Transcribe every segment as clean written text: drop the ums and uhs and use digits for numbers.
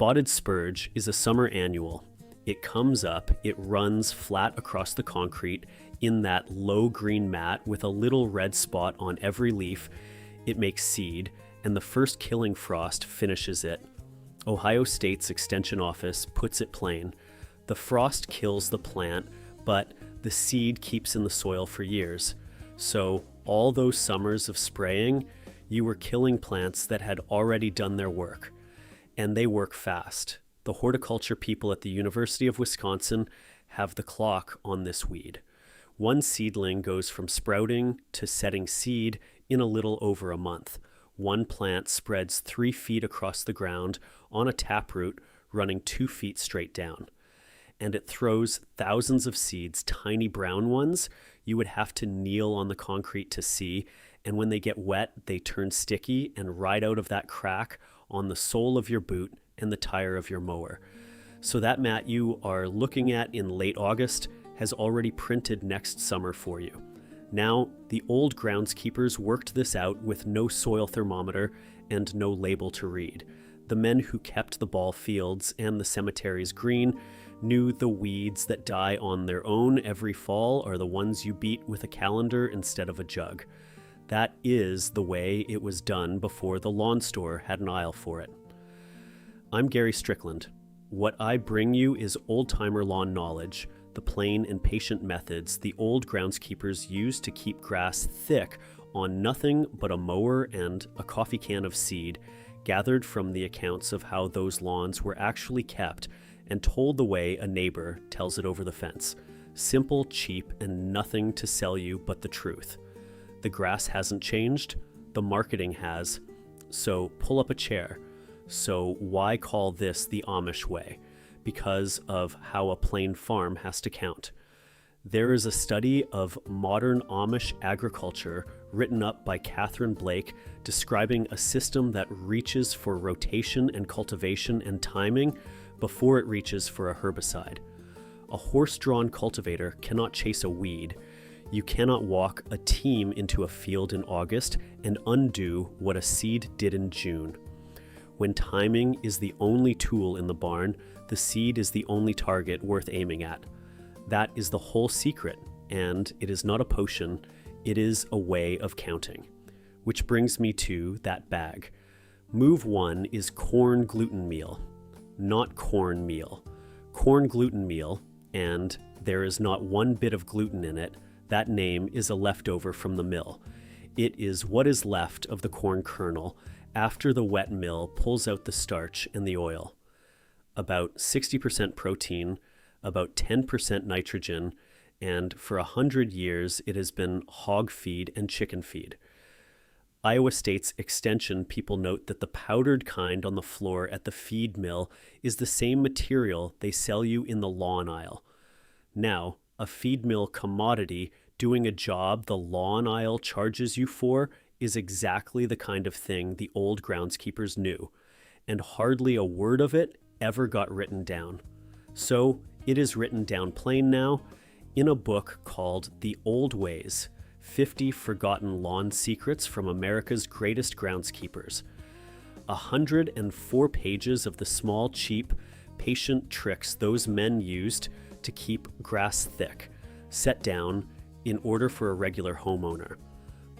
Spotted spurge is a summer annual. It comes up, it runs flat across the concrete in that low green mat with a little red spot on every leaf. It makes seed, and the first killing frost finishes it. Ohio State's Extension Office puts it plain. The frost kills the plant, but the seed keeps in the soil for years. So all those summers of spraying, you were killing plants that had already done their work. And they work fast. The horticulture people at the University of Wisconsin have the clock on this weed. One seedling goes from sprouting to setting seed in a little over a month. One plant spreads 3 feet across the ground on a taproot running 2 feet straight down. And it throws thousands of seeds, tiny brown ones you would have to kneel on the concrete to see. And when they get wet, they turn sticky and ride out of that crack on the sole of your boot and the tire of your mower. So that mat you are looking at in late August has already printed next summer for you. Now, the old groundskeepers worked this out with no soil thermometer and no label to read. The men who kept the ball fields and the cemeteries green knew the weeds that die on their own every fall are the ones you beat with a calendar instead of a jug. That is the way it was done before the lawn store had an aisle for it. I'm Garry Strickland. What I bring you is old-timer lawn knowledge, the plain and patient methods the old groundskeepers used to keep grass thick on nothing but a mower and a coffee can of seed, gathered from the accounts of how those lawns were actually kept and told the way a neighbor tells it over the fence. Simple, cheap, and nothing to sell you but the truth. The grass hasn't changed, the marketing has. So pull up a chair. So why call this the Amish way? Because of how a plain farm has to count. There is a study of modern Amish agriculture written up by Catherine Blake describing a system that reaches for rotation and cultivation and timing before it reaches for a herbicide. A horse-drawn cultivator cannot chase a weed. You cannot walk a team into a field in August and undo what a seed did in June. When timing is the only tool in the barn, the seed is the only target worth aiming at. That is the whole secret, and it is not a potion, it is a way of counting. Which brings me to that bag. Move 1 is corn gluten meal, not corn meal. Corn gluten meal, and there is not one bit of gluten in it. That name is a leftover from the mill. It is what is left of the corn kernel after the wet mill pulls out the starch and the oil. About 60% protein, about 10% nitrogen, and for 100 years it has been hog feed and chicken feed. Iowa State's Extension people note that the powdered kind on the floor at the feed mill is the same material they sell you in the lawn aisle. Now, a feed mill commodity doing a job the lawn aisle charges you for is exactly the kind of thing the old groundskeepers knew, and hardly a word of it ever got written down. So it is written down plain now in a book called The Old Ways, 50 Forgotten Lawn Secrets from America's Greatest Groundskeepers. 104 pages of the small, cheap, patient tricks those men used to keep grass thick, set down in order for a regular homeowner.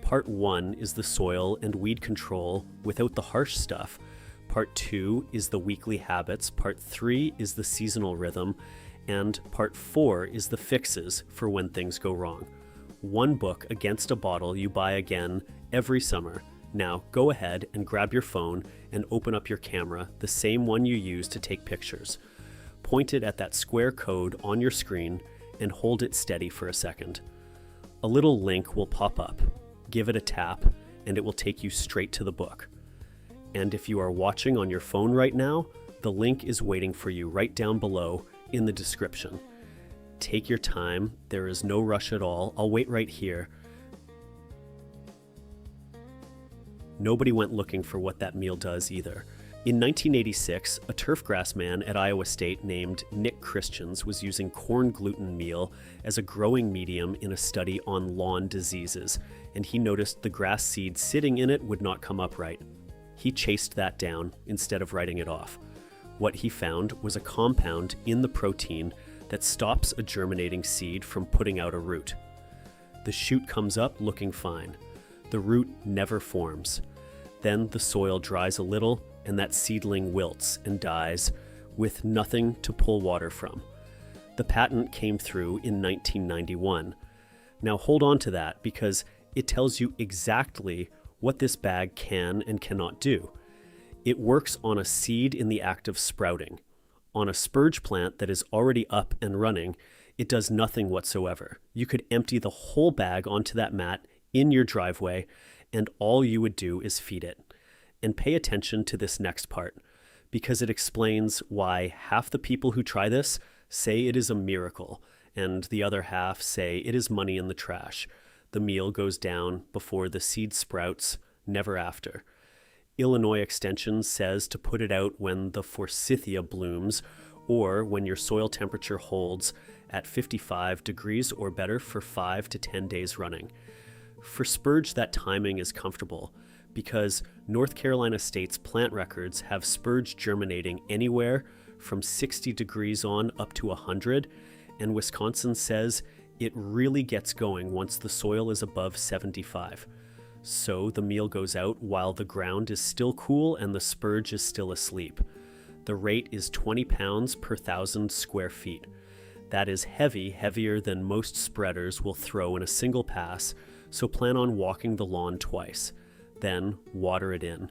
Part 1 is the soil and weed control without the harsh stuff. Part 2 is the weekly habits. Part 3 is the seasonal rhythm. And Part 4 is the fixes for when things go wrong. One book against a bottle you buy again every summer. Now go ahead and grab your phone and open up your camera, the same one you use to take pictures. Point it at that square code on your screen and hold it steady for a second. A little link will pop up. Give it a tap, and it will take you straight to the book. And if you are watching on your phone right now, the link is waiting for you right down below in the description. Take your time. There is no rush at all. I'll wait right here. Nobody went looking for what that meal does either. In 1986, a turfgrass man at Iowa State named Nick Christians was using corn gluten meal as a growing medium in a study on lawn diseases, and he noticed the grass seed sitting in it would not come up right. He chased that down instead of writing it off. What he found was a compound in the protein that stops a germinating seed from putting out a root. The shoot comes up looking fine. The root never forms. Then the soil dries a little and that seedling wilts and dies with nothing to pull water from. The patent came through in 1991. Now hold on to that because it tells you exactly what this bag can and cannot do. It works on a seed in the act of sprouting. On a spurge plant that is already up and running, it does nothing whatsoever. You could empty the whole bag onto that mat in your driveway, and all you would do is feed it. And pay attention to this next part, because it explains why half the people who try this say it is a miracle, and the other half say it is money in the trash. The meal goes down before the seed sprouts, never after. Illinois Extension says to put it out when the forsythia blooms, or when your soil temperature holds at 55 degrees or better for 5 to 10 days running. For spurge, that timing is comfortable because North Carolina State's plant records have spurge germinating anywhere from 60 degrees on up to 100, and Wisconsin says it really gets going once the soil is above 75. So the meal goes out while the ground is still cool and the spurge is still asleep. The rate is 20 pounds per 1,000 square feet. That is heavier than most spreaders will throw in a single pass, so plan on walking the lawn twice. Then water it in.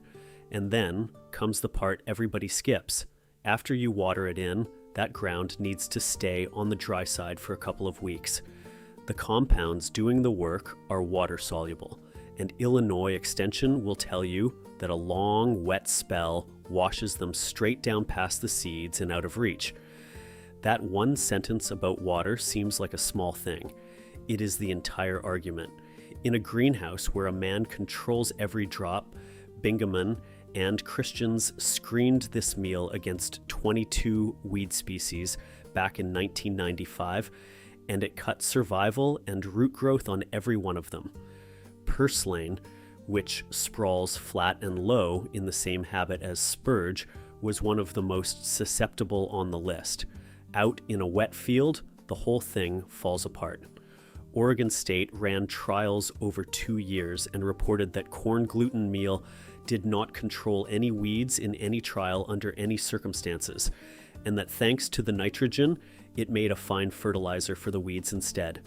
And then comes the part everybody skips. After you water it in, that ground needs to stay on the dry side for a couple of weeks. The compounds doing the work are water soluble, and Illinois Extension will tell you that a long, wet spell washes them straight down past the seeds and out of reach. That one sentence about water seems like a small thing. It is the entire argument. In a greenhouse where a man controls every drop, Bingaman and Christians screened this meal against 22 weed species back in 1995, and it cut survival and root growth on every one of them. Purslane, which sprawls flat and low in the same habit as spurge, was one of the most susceptible on the list. Out in a wet field, the whole thing falls apart. Oregon State ran trials over 2 years and reported that corn gluten meal did not control any weeds in any trial under any circumstances, and that thanks to the nitrogen, it made a fine fertilizer for the weeds instead.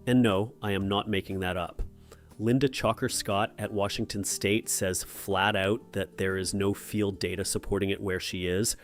And no, I am not making that up. Linda Chalker-Scott at Washington State says flat out that there is no field data supporting it where she is,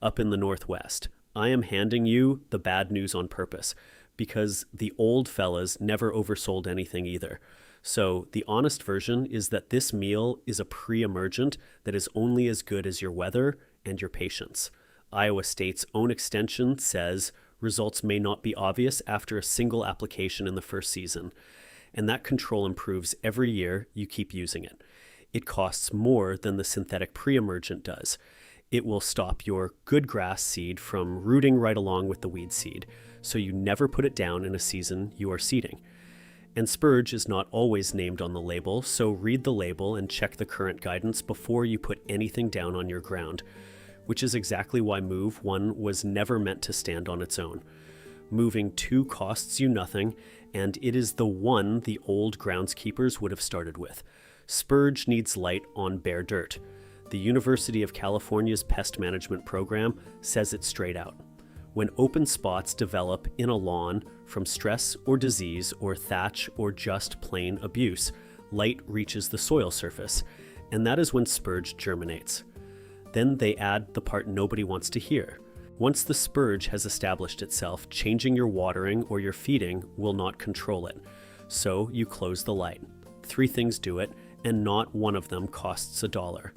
up in the Northwest. I am handing you the bad news on purpose, because the old fellas never oversold anything either. So the honest version is that this meal is a pre-emergent that is only as good as your weather and your patience. Iowa State's own extension says results may not be obvious after a single application in the first season, and that control improves every year you keep using it. It costs more than the synthetic pre-emergent does. It will stop your good grass seed from rooting right along with the weed seed, so you never put it down in a season you are seeding. And spurge is not always named on the label, so read the label and check the current guidance before you put anything down on your ground, which is exactly why Move 1 was never meant to stand on its own. Moving 2 costs you nothing, and it is the one the old groundskeepers would have started with. Spurge needs light on bare dirt. The University of California's pest management program says it straight out. When open spots develop in a lawn from stress or disease or thatch or just plain abuse, light reaches the soil surface, and that is when spurge germinates. Then they add the part nobody wants to hear. Once the spurge has established itself, changing your watering or your feeding will not control it. So you close the light. 3 things do it, and not one of them costs $1.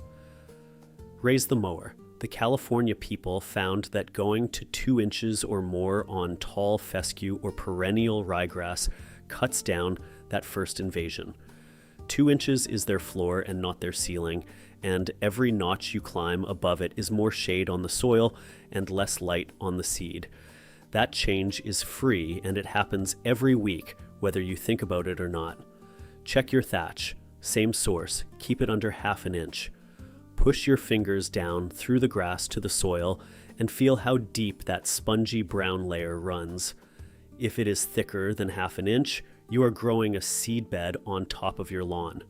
Raise the mower. The California people found that going to 2 inches or more on tall fescue or perennial ryegrass cuts down that first invasion. 2 inches is their floor and not their ceiling, and every notch you climb above it is more shade on the soil and less light on the seed. That change is free, and it happens every week, whether you think about it or not. Check your thatch. Same source. Keep it under 1/2 inch. Push your fingers down through the grass to the soil and feel how deep that spongy brown layer runs. If it is thicker than half an inch, you are growing a seed bed on top of your lawn.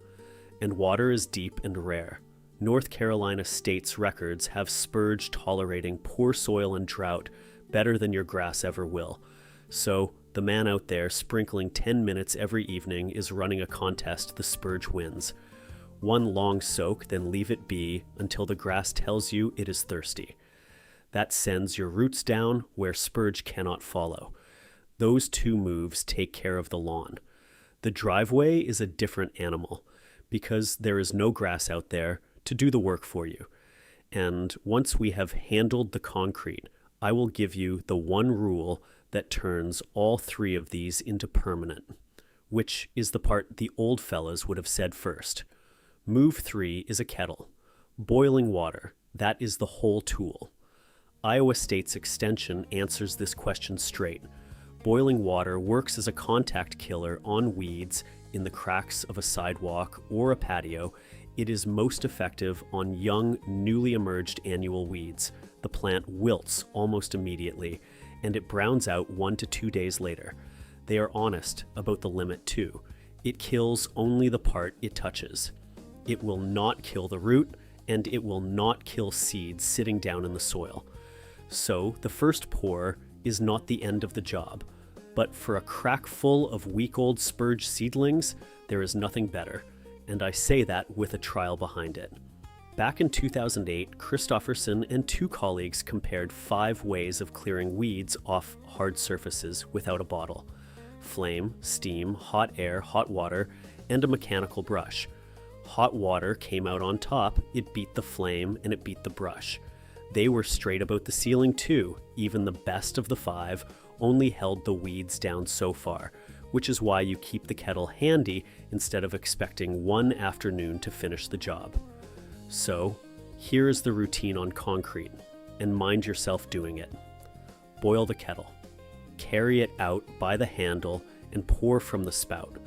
And water is deep and rare. North Carolina state's records have Spurge tolerating poor soil and drought better than your grass ever will. So, the man out there sprinkling 10 minutes every evening is running a contest the Spurge wins. One long soak, then leave it be until the grass tells you it is thirsty. That sends your roots down where Spurge cannot follow. Those two moves take care of the lawn. The driveway is a different animal because there is no grass out there to do the work for you. And once we have handled the concrete, I will give you the one rule that turns all three of these into permanent, which is the part the old fellas would have said first. Move 3 is a kettle. Boiling water, that is the whole tool. Iowa State's extension answers this question straight. Boiling water works as a contact killer on weeds in the cracks of a sidewalk or a patio. It is most effective on young, newly emerged annual weeds. The plant wilts almost immediately, and it browns out 1 to 2 days later. They are honest about the limit too. It kills only the part it touches. It will not kill the root, and it will not kill seeds sitting down in the soil. So the first pour is not the end of the job. But for a crack full of week-old Spurge seedlings, there is nothing better. And I say that with a trial behind it. Back in 2008, Christofferson and 2 colleagues compared 5 ways of clearing weeds off hard surfaces without a bottle: flame, steam, hot air, hot water, and a mechanical brush. Hot water came out on top, it beat the flame, and it beat the brush. They were straight about the ceiling too. Even the best of the 5 only held the weeds down so far, which is why you keep the kettle handy instead of expecting one afternoon to finish the job. So, here is the routine on concrete, and mind yourself doing it. Boil the kettle. Carry it out by the handle and pour from the spout,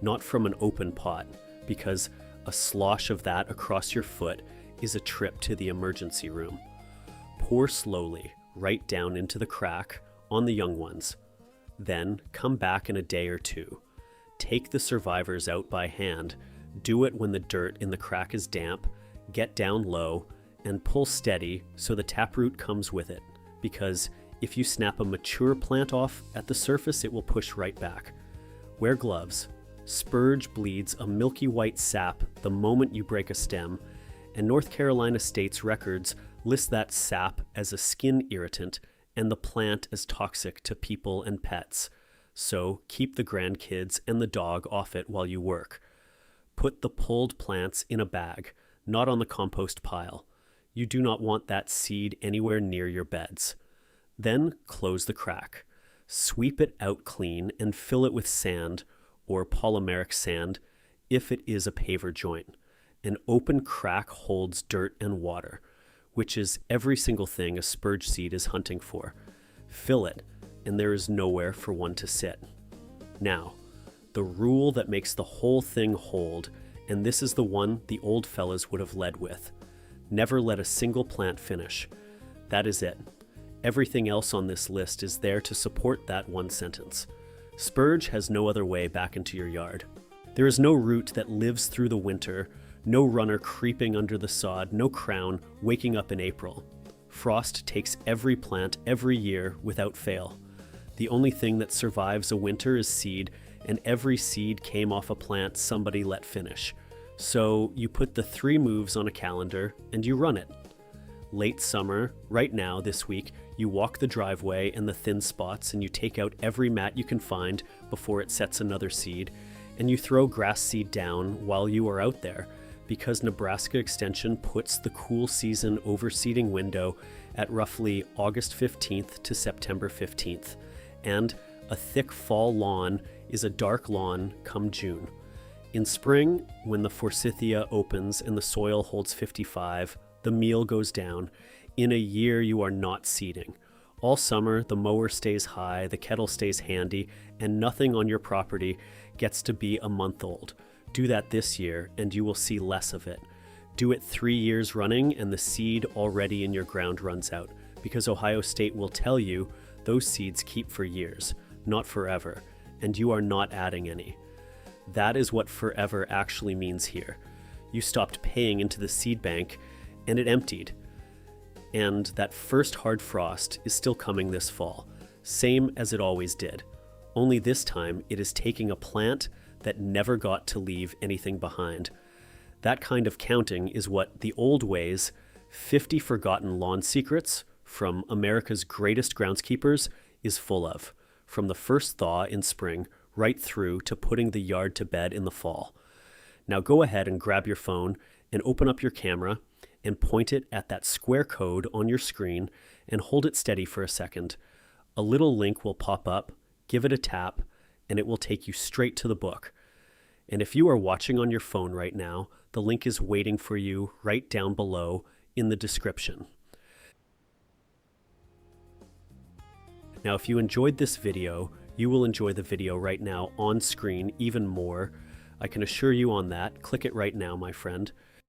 not from an open pot, because a slosh of that across your foot is a trip to the emergency room. Pour slowly, right down into the crack on the young ones. Then come back in a day or 2. Take the survivors out by hand. Do it when the dirt in the crack is damp. Get down low and pull steady so the taproot comes with it, because if you snap a mature plant off at the surface, it will push right back. Wear gloves. Spurge bleeds a milky white sap the moment you break a stem, and North Carolina State's records list that sap as a skin irritant and the plant as toxic to people and pets. So keep the grandkids and the dog off it while you work. Put the pulled plants in a bag, not on the compost pile. You do not want that seed anywhere near your beds. Then close the crack. Sweep it out clean and fill it with sand, or polymeric sand, if it is a paver joint. An open crack holds dirt and water, which is every single thing a Spurge seed is hunting for. Fill it, and there is nowhere for one to sit. Now, the rule that makes the whole thing hold, and this is the one the old fellas would have led with: never let a single plant finish. That is it. Everything else on this list is there to support that one sentence. Spurge has no other way back into your yard. There is no root that lives through the winter, no runner creeping under the sod, no crown waking up in April. Frost takes every plant every year without fail. The only thing that survives a winter is seed, and every seed came off a plant somebody let finish. So you put the 3 moves on a calendar and you run it. Late summer, right now this week, you walk the driveway and the thin spots, and you take out every mat you can find before it sets another seed, and you throw grass seed down while you are out there, because Nebraska Extension puts the cool season overseeding window at roughly August 15th to September 15th, and a thick fall lawn is a dark lawn come June. In spring, when the forsythia opens and the soil holds 55, the meal goes down. In a year, you are not seeding. All summer, the mower stays high, the kettle stays handy, and nothing on your property gets to be a month old. Do that this year, and you will see less of it. Do it 3 years running and the seed already in your ground runs out, because Ohio State will tell you those seeds keep for years, not forever, and you are not adding any. That is what forever actually means here. You stopped paying into the seed bank and it emptied. And that first hard frost is still coming this fall, same as it always did. Only this time it is taking a plant that never got to leave anything behind. That kind of counting is what the old ways, 50 forgotten lawn secrets from America's greatest groundskeepers, is full of, from the first thaw in spring right through to putting the yard to bed in the fall. Now go ahead and grab your phone and open up your camera and point it at that square code on your screen and hold it steady for a second. A little link will pop up, give it a tap, and it will take you straight to the book. And if you are watching on your phone right now, the link is waiting for you right down below in the description. Now, if you enjoyed this video, you will enjoy the video right now on screen even more. I can assure you on that. Click it right now, my friend.